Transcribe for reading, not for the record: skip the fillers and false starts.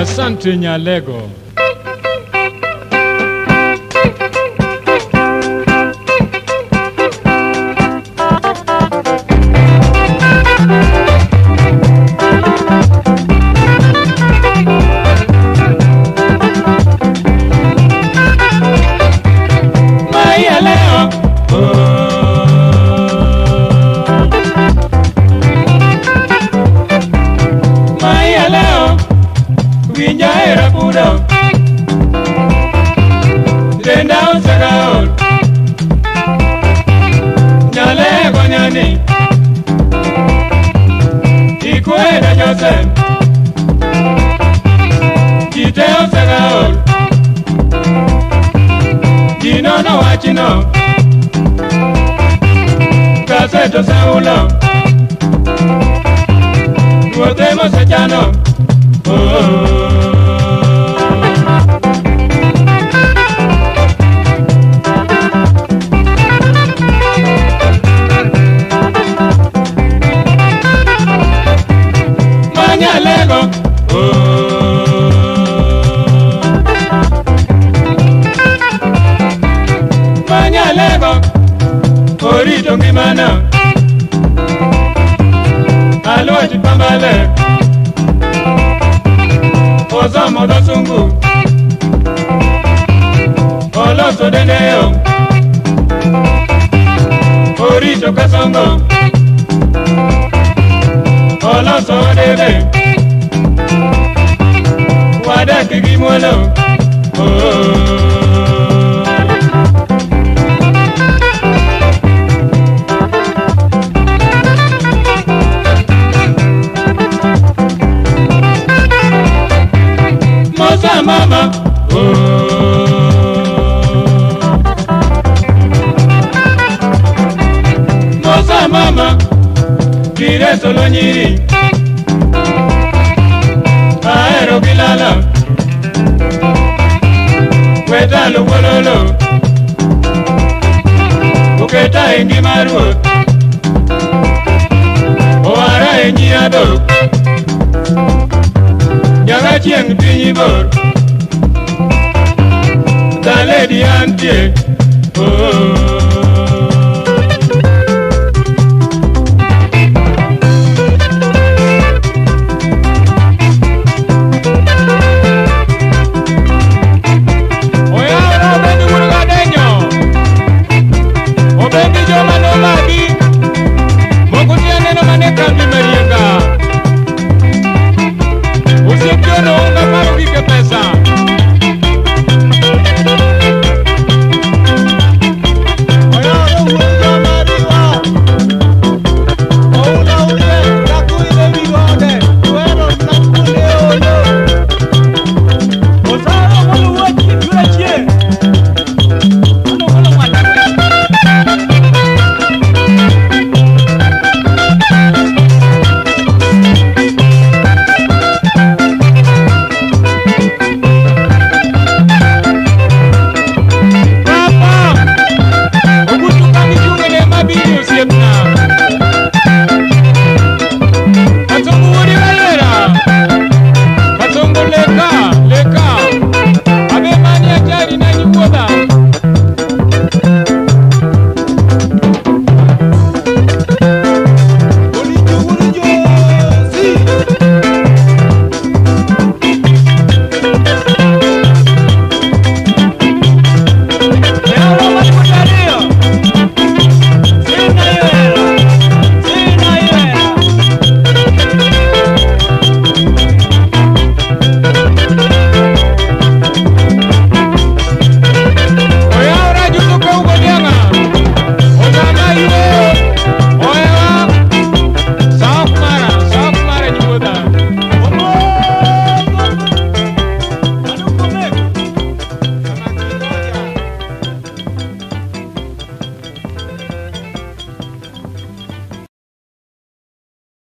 Asante Nyalego. Maya leo, Maya leo, winja era pudo, denda usagaol, Nyalego nyani, ikueda Joseph, jite usagaol, jino no wachino, kaseto saulo, ruotemo sechano, Nyalego, Nyalego, orito ngimana, aluachi pambale, ozomo dosungu, oloso dendeo, orito kasongo, oloso debe, wadaki gimolo, Mosa mama, Mosa mama, dire solo nyiri, aero bilala, kweta lukololo, uketa ingi maruot, oara ingi adok, jaga chieng pinyi bor, the lady antie,